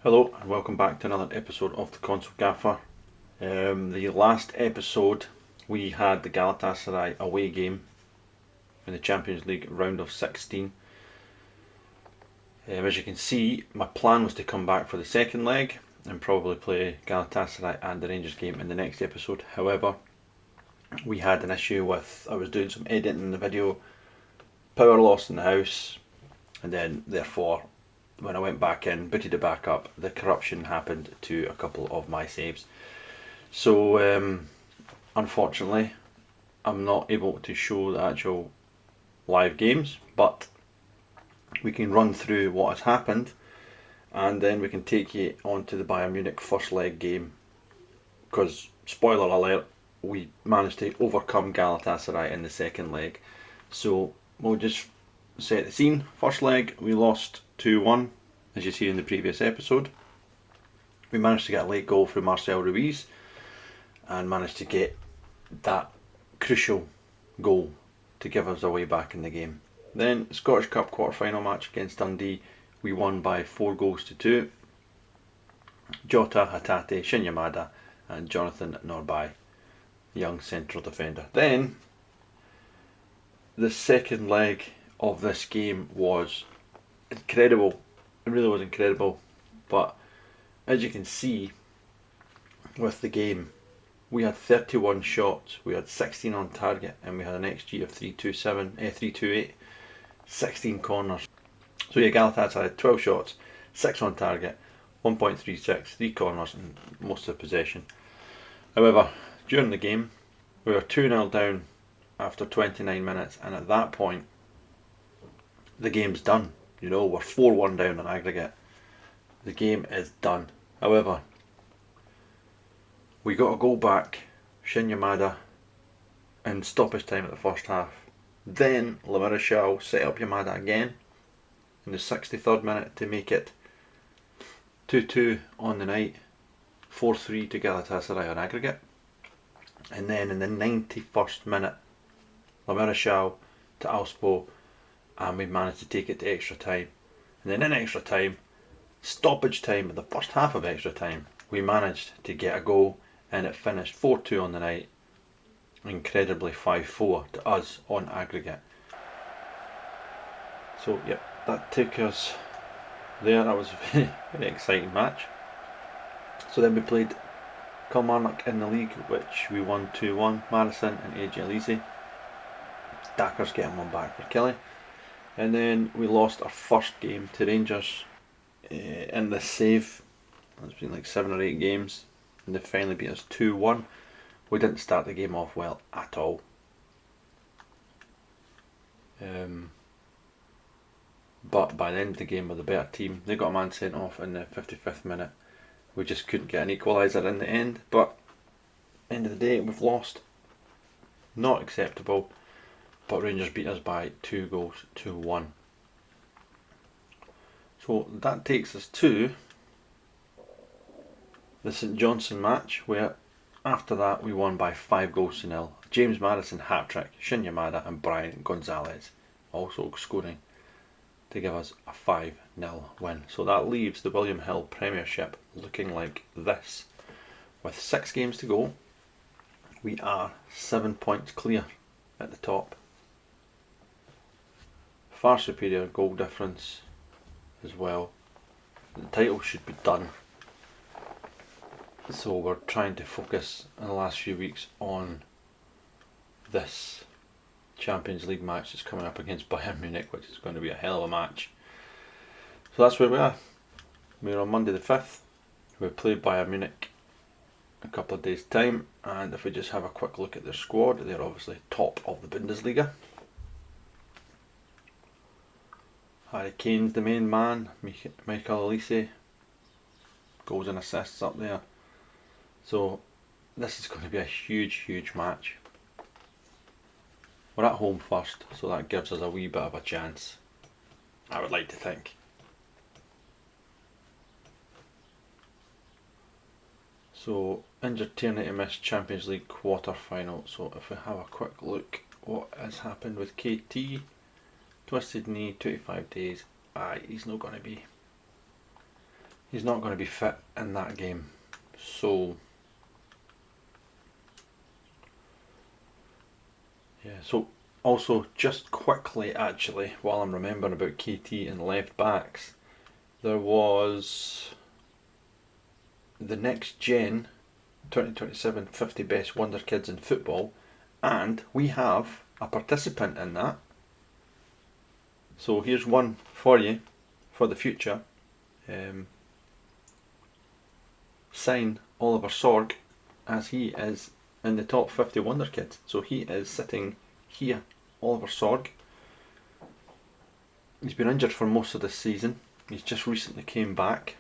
Hello and welcome back to another episode of the Console Gaffer. The last episode we had the Galatasaray away game in the Champions League round of 16. As you can see, my plan was to come back for the second leg and probably play Galatasaray and the Rangers game in the next episode. However, we had an issue with, I was doing some editing in the video, power loss in the house, and then therefore when I went back in, booted it back up, the corruption happened to a couple of my saves. So unfortunately, I'm not able to show the actual live games, but we can run through what has happened and then we can take you on to the Bayern Munich first leg game, because, spoiler alert, we managed to overcome Galatasaray in the second leg. So we'll just set the scene. First leg, we lost 2-1, as you see in the previous episode. We managed to get a late goal through Marcel Ruiz and managed to get that crucial goal to give us a way back in the game. Then Scottish Cup quarter-final match against Dundee, we won by 4-2. Jota, Hatate, Shinyamada and Jonathan Norbai, young central defender. Then the second leg of this game was incredible. It really was incredible. But as you can see with the game, we had 31 shots, we had 16 on target, and we had an XG of 328, 16 corners. So yeah, Galatasaray had 12 shots, 6 on target, 1.36, 3 corners, and most of the possession. However, during the game, we were 2-0 down after 29 minutes, and at that point, the game's done. You know, we're 4-1 down on aggregate. The game is done. However, we got a goal back, Shinyamada, in stoppage time at the first half. Then Lamarachal set up Yamada again in the 63rd minute to make it 2-2 on the night, 4-3 to Galatasaray on aggregate. And then in the 91st minute, Lamarachal to Alspo, and we managed to take it to extra time. And then in extra time, stoppage time, at the first half of extra time, we managed to get a goal, and it finished 4-2 on the night, incredibly 5-4 to us on aggregate. So yep, that took us there. That was a very, very exciting match. So then we played Kilmarnock in the league, which we won 2-1. Madison and AJ Elise. Dackers getting one back for Kelly. And then we lost our first game to Rangers in the save. It's been like 7 or 8 games, and they finally beat us 2-1. We didn't start the game off well at all. But by the end of the game, we're the better team. They got a man sent off in the 55th minute. We just couldn't get an equaliser in the end. But end of the day, we've lost. Not acceptable. But Rangers beat us by 2-1. So that takes us to the St Johnstone match, where after that we won by 5-0. James Maddison hat-trick, Shinyamada and Brian Gonzalez also scoring to give us a 5-0 win. So that leaves the William Hill Premiership looking like this. With 6 games to go, we are 7 points clear at the top. Far superior goal difference as well. The title should be done. So we're trying to focus in the last few weeks on this Champions League match that's coming up against Bayern Munich, which is going to be a hell of a match. So that's where we are. We're on Monday the 5th. We play Bayern Munich a couple of days' time, and if we just have a quick look at their squad, they're obviously top of the Bundesliga. Harry Kane's the main man, Michael Elise, goals and assists up there. So this is going to be a huge match. We're at home first, so that gives us a wee bit of a chance, I would like to think. So injured Tierney to miss Champions League quarter final. So if we have a quick look, what has happened with KT? Twisted knee, 25 days. He's not going to be he's not going to be fit in that game. So yeah, so also just quickly actually, while I'm remembering about KT and left backs, there was the next gen 2027 50 best wonder kids in football, and we have a participant in that. So here's one for you for the future. Sign Oliver Sorg, as he is in the top 50 wonder kids. So he is sitting here, Oliver Sorg. He's been injured for most of this season. He's just recently came back,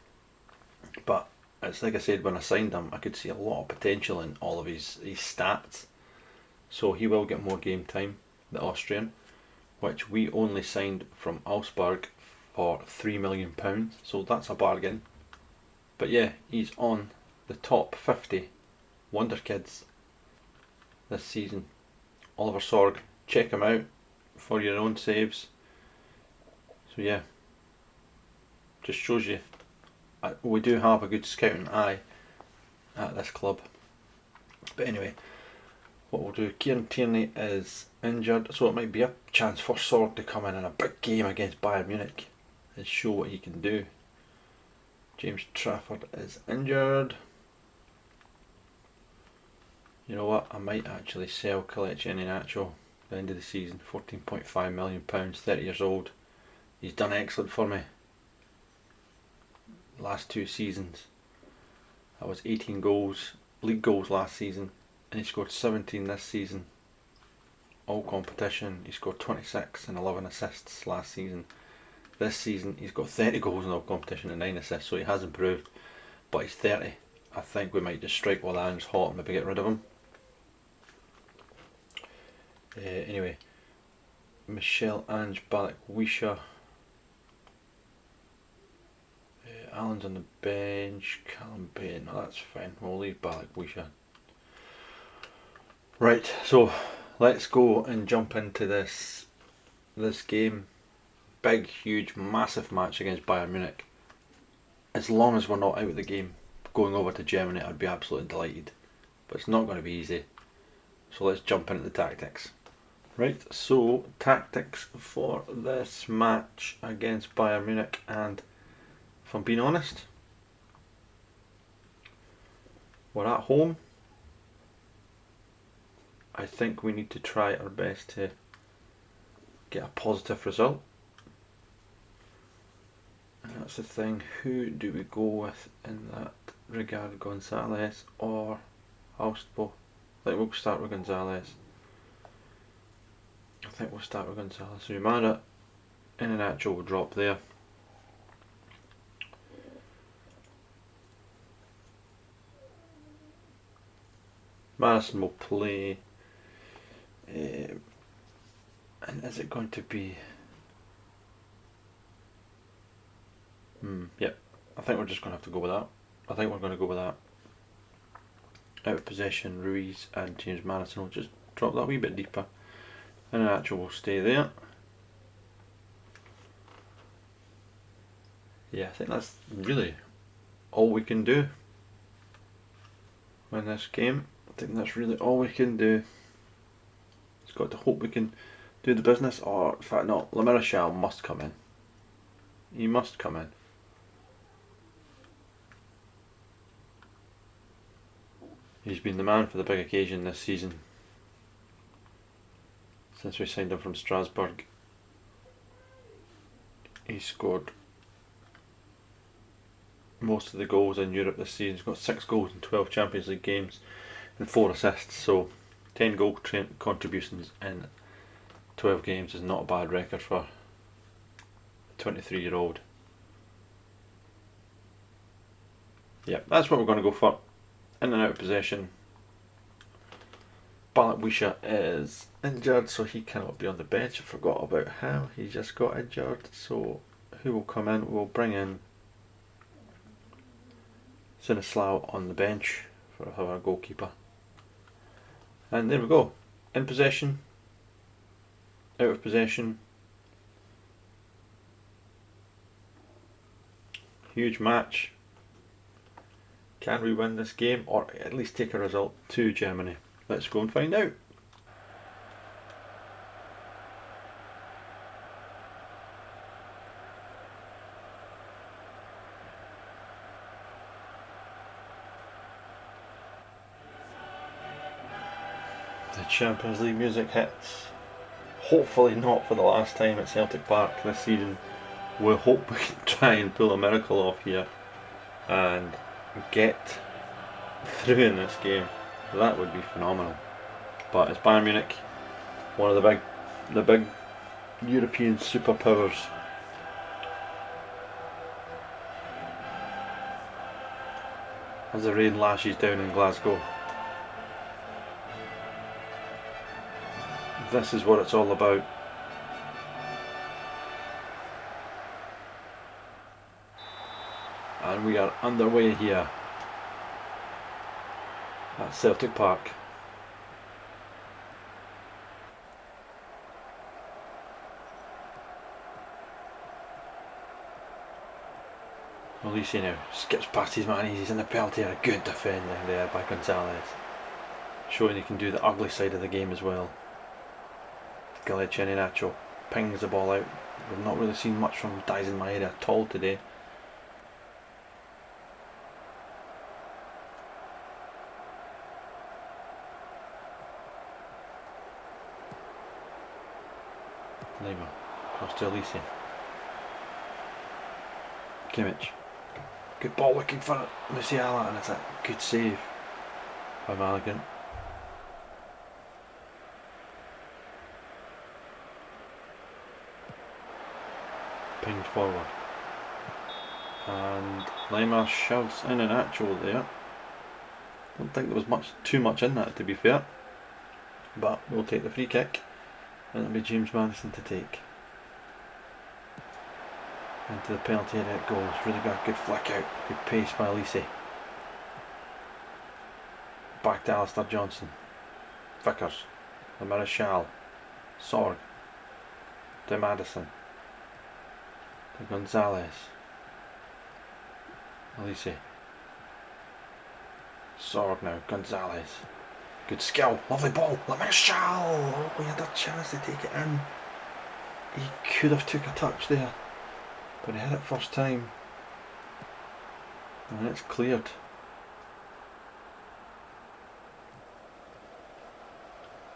but it's like I said, when I signed him, I could see a lot of potential in all of his stats. So he will get more game time, the Austrian, which we only signed from Augsburg for £3 million. So that's a bargain. But yeah, he's on the top 50 wonder kids this season. Oliver Sorg, check him out for your own saves. So yeah, just shows you we do have a good scouting eye at this club. But anyway, what we'll do, Kieran Tierney is injured, so it might be a chance for Sorg to come in a big game against Bayern Munich and show what he can do. James Trafford is injured. You know what, I might actually sell Kelechi Iheanacho at the end of the season. £14.5 million, 30 years old. He's done excellent for me last 2 seasons. That was 18 goals, league goals last season, and he scored 17 this season. All competition, he scored 26 and 11 assists last season. This season he's got 30 goals in all competition and 9 assists, so he has improved, but he's 30. I think we might just strike while the iron's hot and maybe get rid of him. Anyway, Michel Ange Balikwisha. Allen's on the bench. Callum Payne, no, that's fine. We'll leave Balikwisha. Right, so let's go and jump into this game. Big, huge, massive match against Bayern Munich. As long as we're not out of the game, going over to Germany, I'd be absolutely delighted. But it's not going to be easy. So let's jump into the tactics. Right, so tactics for this match against Bayern Munich, and if I'm being honest, we're at home. I think we need to try our best to get a positive result. And that's the thing, who do we go with in that regard, Gonzalez or Alspo? Like, we'll start with Gonzalez. I think we'll start with Gonzalez. So Umara and Iheanacho will drop there. Madison will play. And is it going to be... Yep, I think we're just going to have to go with that. I think we're going to go with that. Out of possession, Ruiz and James Madison will just drop that a wee bit deeper. And Iheanacho will stay there. Yeah, I think that's really all we can do in this game. I think that's really all we can do. It's got to hope we can do the business, or in fact not, Lamarachal must come in. He must come in. He's been the man for the big occasion this season, since we signed him from Strasbourg. He scored most of the goals in Europe this season. He's got 6 goals in 12 Champions League games and 4 assists, so 10 goal contributions in 12 games is not a bad record for a 23-year-old. Yep, that's what we're going to go for. In and out of possession. Balikwisha is injured, so he cannot be on the bench. I forgot about him. He just got injured. So who will come in? We'll bring in Sinislaw on the bench for our goalkeeper. And there we go. In possession. Out of possession. Huge match. Can we win this game, or at least take a result to Germany? Let's go and find out. The Champions League music hits. Hopefully not for the last time at Celtic Park this season. We hope we can try and pull a miracle off here and get through in this game. That would be phenomenal. But it's Bayern Munich, one of the big European superpowers. As the rain lashes down in Glasgow. This is what it's all about. And we are underway here at Celtic Park. Olise now skips past his man, he's in the penalty area. Good defending there by Gonzalez. Showing he can do the ugly side of the game as well. Nacho pings the ball out. We've not really seen much from Dyson Maeda at all today. Lima across to Olise. Kimmich. Good ball looking for Musiala, and it's a good save by Maligan. Pinged forward. And Lima shoves in an actual there. Don't think there was too much in that, to be fair. But we'll take the free kick. And it'll be James Maddison to take. Into the penalty area it goes. Really got a good flick out. Good pace by Olise. Back to Alistair Johnson. Vickers. The Marechal. Sorg. To Maddison. To Gonzalez. Olise. Sorg now. Gonzalez. Good skill. Lovely ball. The Marechal. Oh, he had a chance to take it in. He could have took a touch there. But he hit it first time. And it's cleared.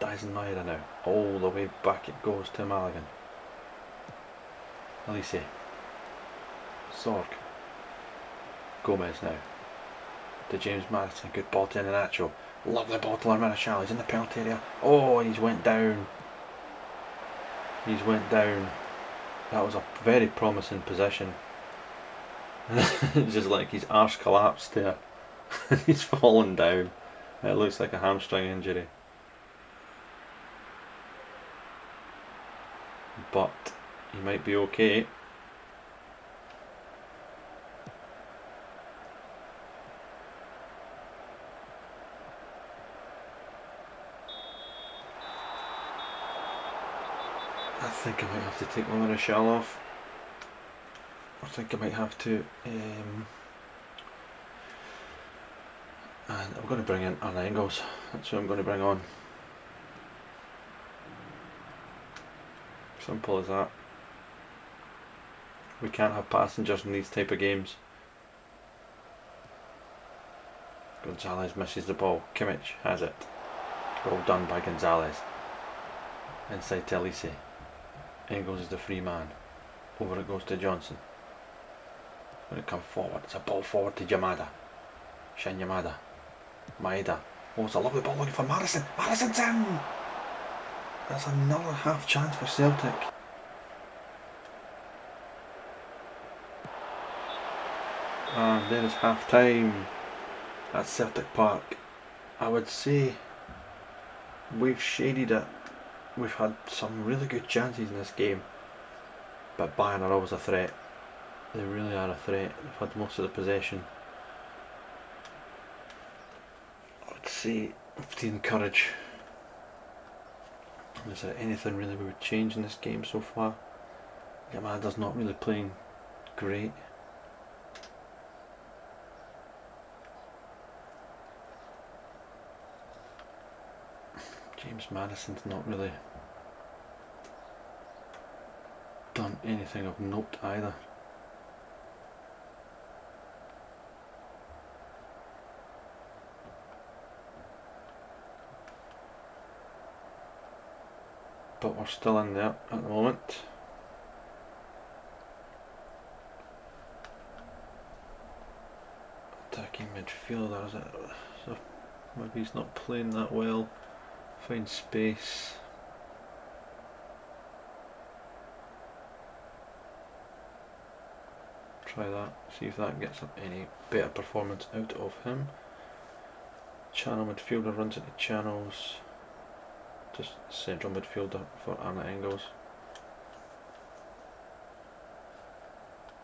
Dyson Maeda now. All the way back it goes to Maligan. Olise. Sorg. Gomez now. To James Maddison. Good ball to Nacho. Lovely ball to Marechal. He's in the penalty area. Oh, he's went down. He's went down. That was a very promising position. It's just like his arse collapsed there. He's fallen down. It looks like a hamstring injury. But he might be okay. I think I might have to take my Marechal off. I think I might have to. And I'm going to bring in Arne Engels. That's who I'm going to bring on. Simple as that. We can't have passengers in these type of games. Gonzalez misses the ball. Kimmich has it. Well done by Gonzalez. Inside to Olise. Engels is the free man. Over it goes to Johnson. When it comes forward, it's a ball forward to Yamada. Shin Yamada. Maeda. Oh, it's a lovely ball looking for Maddison. Maddison's in! That's another half chance for Celtic. And there is half time at Celtic Park. I would say we've shaded it. We've had some really good chances in this game, but Bayern are always a threat. They really are a threat. They've had most of the possession. I would say to encourage. Is there anything really we would change in this game so far? Yamada's not really playing great. James Madison's not really done anything of note either. But we're still in there at the moment. Attacking midfielder, is it? So maybe he's not playing that well. Find space. Try that, see if that gets any better performance out of him. Channel midfielder runs into channels. Just central midfielder for Anna Engels.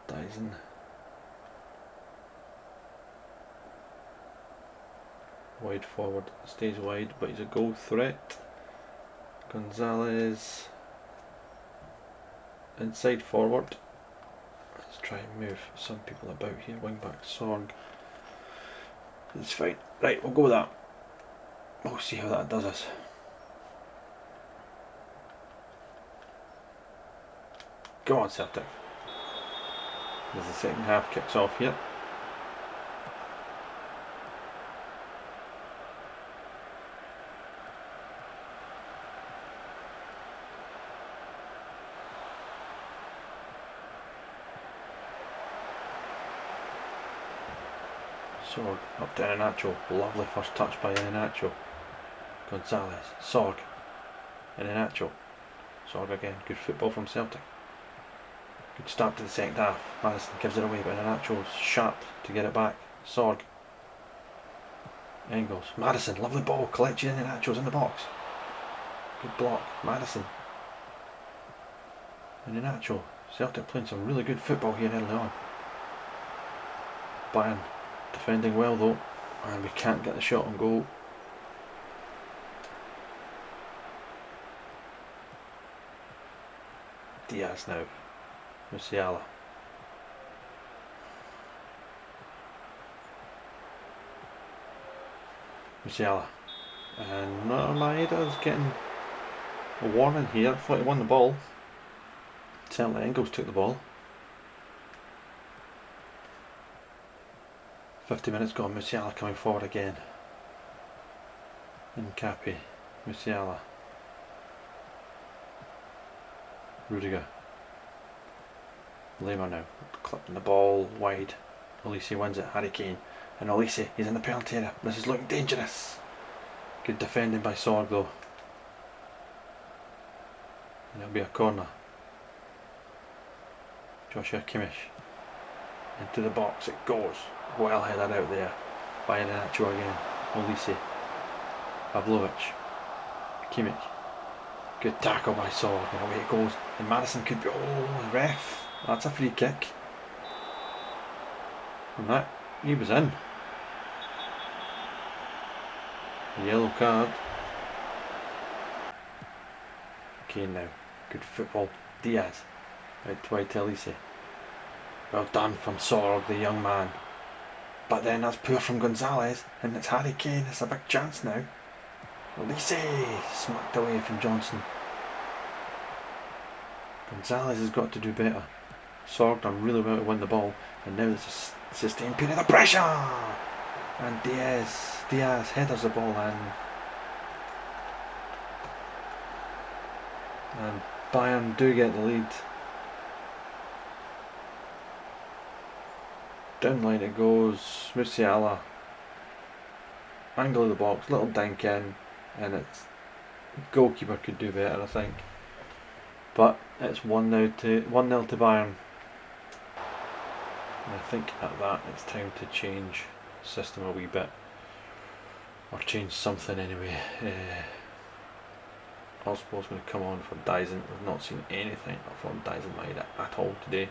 Dyson. Wide forward, stays wide, but he's a goal threat. Gonzalez. Inside forward. Let's try and move some people about here. Wing back Sorg. It's fine. Right, we'll go with that. We'll see how that does us. Go on, Celtic. As the second half kicks off here. Sorg up to Iheanacho. Lovely first touch by Iheanacho. Gonzalez. Sorg. Iheanacho. Sorg again. Good football from Celtic. Good start to the second half. Madison gives it away, but Iheanacho's sharp to get it back. Sorg. Engels. Madison. Lovely ball. Collection. Iheanacho's in the box. Good block. Madison. Iheanacho. Celtic playing some really good football here early on. Bayern defending well though, and we can't get the shot on goal. Diaz now. Musiala. Musiala. And Maeda's getting a warning here. I thought he won the ball. Certainly Engels took the ball. 50 minutes gone. Musiala coming forward again. Nkapi. Musiala. Rudiger. Lema now. Clipping the ball wide. Olise wins it. Harry Kane. And Olise, he's in the penalty area. This is looking dangerous. Good defending by Sorg though. And it'll be a corner. Joshua Kimmich. Into the box it goes. Well headed out there by Iheanacho again. Olise. Pavlovic. Kimmich. Good tackle by Sorg, and away it goes. And Madison could be. Oh, ref. That's a free kick. And that, he was in. Yellow card. Kane now. Good football. Diaz. Out to Olise. Well done from Sorg, the young man. But then that's poor from Gonzalez, and it's Harry Kane. It's a big chance now. Olise smacked away from Johnson. Gonzalez has got to do better. Sorg done really well to win the ball, and now there's a sustained period of pressure. And Diaz headers the ball in. And Bayern do get the lead. Down line it goes. Musiala. Angle of the box, little dink in, and it's goalkeeper could do better, I think. But it's 1-0 to Bayern. And I think at that it's time to change system a wee bit, or change something anyway. Oswald's going to come on for Dyson. We've not seen anything from Dyson Maeda at all today.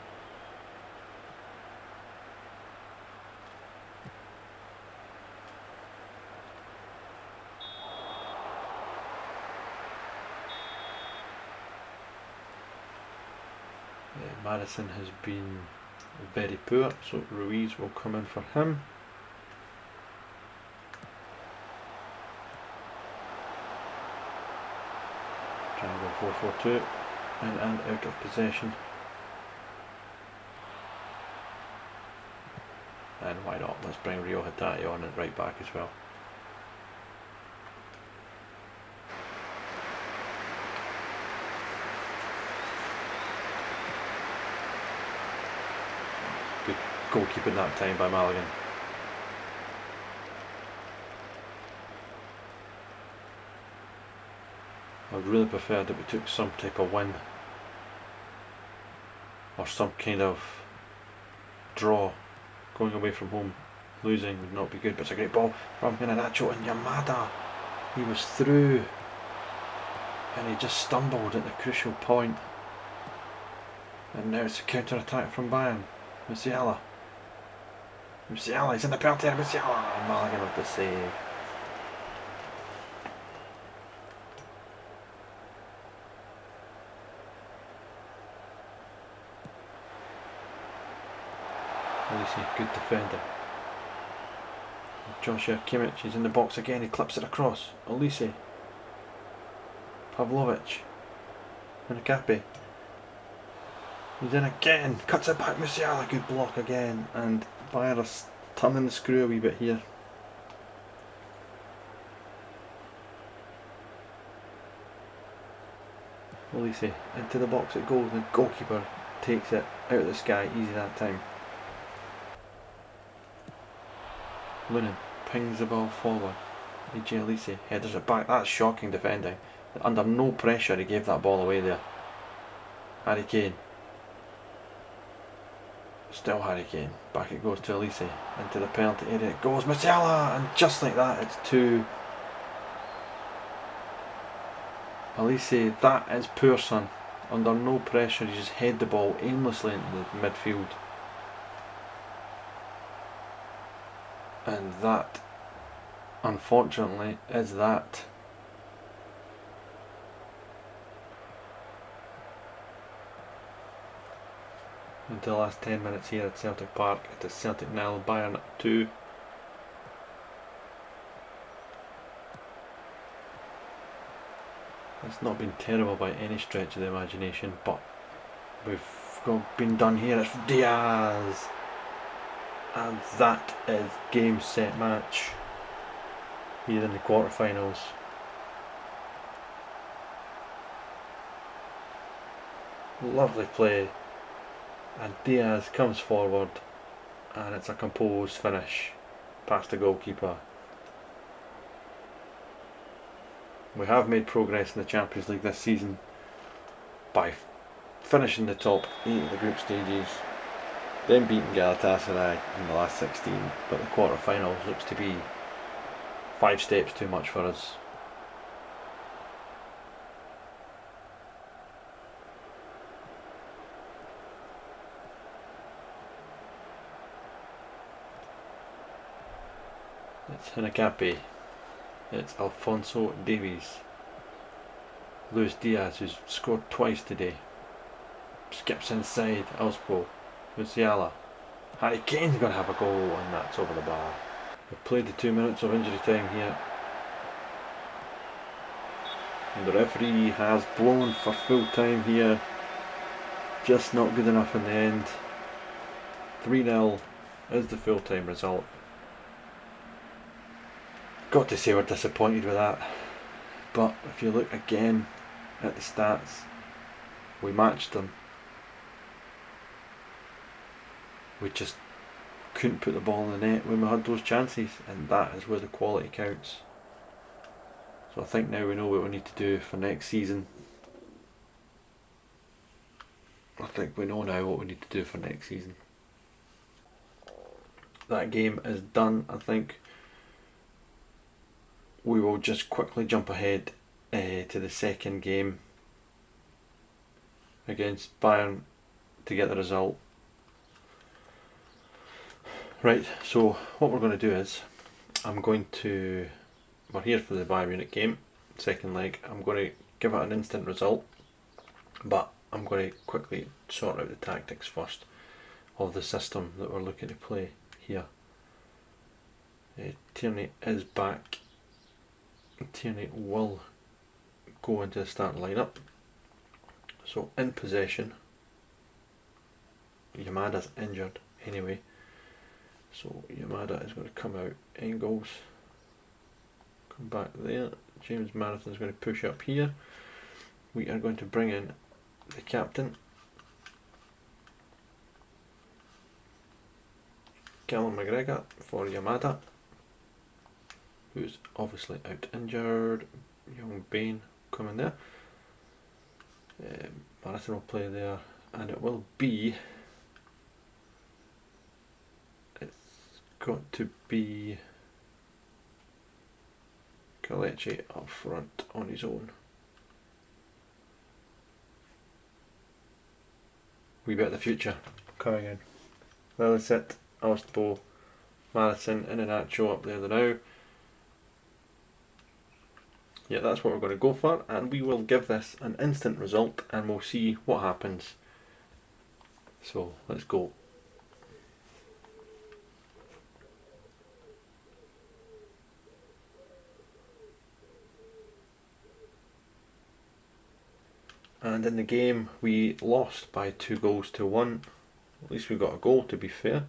Madison has been very poor, so Ruiz will come in for him. 4-4-2 in and out of possession. And why not? Let's bring Rio Haddadi on at right back as well. Good goalkeeping that time by Maligan. I would really prefer that we took some type of win or some kind of draw. Going away from home, losing would not be good, but it's a great ball from Iheanacho, and Yamada, he was through and he just stumbled at the crucial point. And now it's a counter attack from Bayern. Musiala, he's in the penalty area. Musiala, and Maligan with the save. Olise, good defender. Joshua Kimmich, he's in the box again, he clips it across. Olise, Pavlovic, Nakape. He's in again, cuts it back, Musiala, good block again, and Bayern are turning the screw a wee bit here. Olise into the box it goes, the goalkeeper takes it out of the sky, easy that time. Lunin pings the ball forward. AJ Olise headers it back. That's shocking defending. Under no pressure he gave that ball away there. Harry Kane. Still Harry Kane. Back it goes to Olise. Into the penalty area it goes. Musiala! And just like that it's 2. Olise, that is poor, son. Under no pressure he just head the ball aimlessly into the midfield. And that, unfortunately, is that. Into the last 10 minutes here at Celtic Park. It is Celtic 0, Bayern 2. It's not been terrible by any stretch of the imagination, but we've been done here. It's Diaz. And that is game, set, match here in the quarterfinals. Lovely play, and Diaz comes forward and it's a composed finish past the goalkeeper. We have made progress in the Champions League this season by finishing the top 8 of the group stages, then beating Galatasaray in the last 16, but the quarter-finals looks to be 5 steps too much for us. It's Hinakape, it's Alphonso Davies, Luis Diaz, who's scored twice today, skips inside, Elspo, Musiala, Harry Kane's going to have a goal, and that's over the bar. We've played the 2 minutes of injury time here, and the referee has blown for full time here, just not good enough in the end. 3-0 is the full time result. Got to say we're disappointed with that, but if you look again at the stats, we matched them. We just couldn't put the ball in the net when we had those chances, and that is where the quality counts. So I think now we know what we need to do for next season. That game is done. I think we will just quickly jump ahead to the second game against Bayern to get the result. Right, so what we're going to do is, we're here for the Bayern Munich game, second leg. I'm going to give it an instant result, but I'm going to quickly sort out the tactics first of the system that we're looking to play here. Tierney is back. Tierney will go into the starting lineup. So in possession, Yamada's injured anyway. So Yamada is going to come out. Engels, come back there. James Marathon is going to push up here. We are going to bring in the captain, Callum McGregor, for Yamada, who's obviously out injured. Young Bain coming there. Marathon will play there, and it will be. It's got to be Kalechi up front on his own. Wee bit of the future coming in. Lillicet, Alstbo, Marathon, and Inacho up there now. Yeah, that's what we're going to go for, and we will give this an instant result and we'll see what happens. So let's go. And in the game we lost by 2-1. At least we got a goal, to be fair.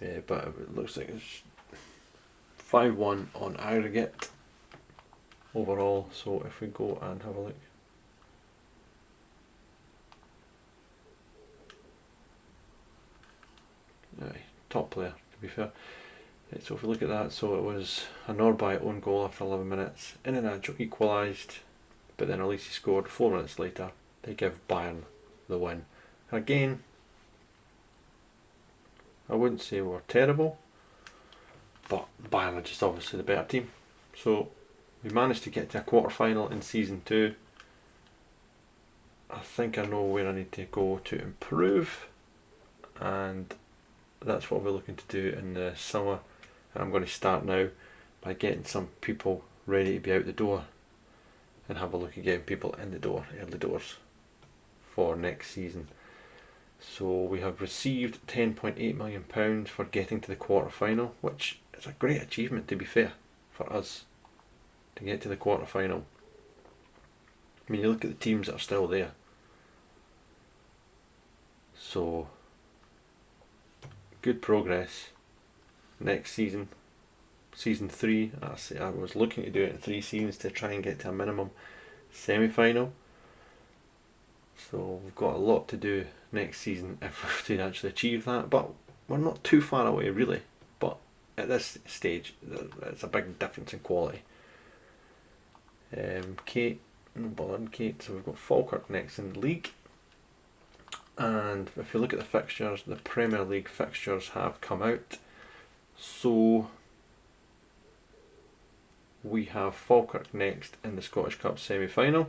Yeah, but it looks like it's 5-1 on aggregate overall. So if we go and have a look. Aye, top player, to be fair. So if we look at that, so it was a Norby own goal after 11 minutes. Inacho equalised, but then Elise scored 4 minutes later. They give Bayern the win. Again, I wouldn't say we're terrible, but Bayern are just obviously the better team. So we managed to get to a quarter final in season 2. I think I know where I need to go to improve, and that's what we're looking to do in the summer. And I'm going to start now by getting some people ready to be out the door and have a look at getting people in the door, early doors, for next season. So we have received £10.8 million for getting to the quarter final, which is a great achievement, to be fair, for us to get to the quarter final. I mean, you look at the teams that are still there. So good progress. Next season, season 3, I was looking to do it in 3 seasons to try and get to a minimum semi-final. So we've got a lot to do next season if we actually achieve that, but we're not too far away really. But at this stage, it's a big difference in quality. Kate, no bother on Kate. So we've got Falkirk next in the league, and if you look at the fixtures, the Premier League fixtures have come out. So we have Falkirk next in the Scottish Cup semi-final.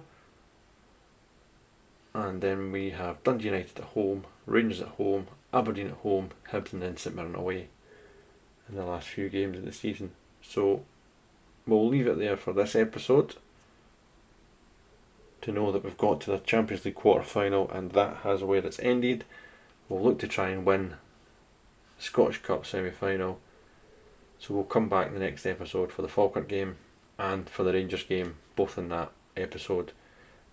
And then we have Dundee United at home, Rangers at home, Aberdeen at home, Hibs, and then St Mirren away in the last few games of the season. So we'll leave it there for this episode to know that we've got to the Champions League quarter final, and that has where it's ended. We'll look to try and win the Scottish Cup semi-final. So we'll come back in the next episode for the Falkirk game and for the Rangers game, both in that episode,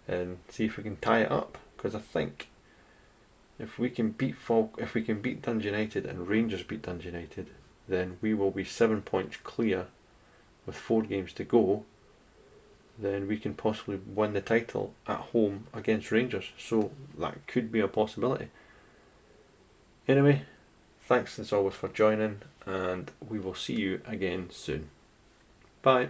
and see if we can tie it up, because I think if we can beat Dundee United and Rangers beat Dundee United, then we will be 7 points clear with 4 games to go. Then we can possibly win the title at home against Rangers, so that could be a possibility. Anyway, thanks as always for joining, and we will see you again soon. Bye.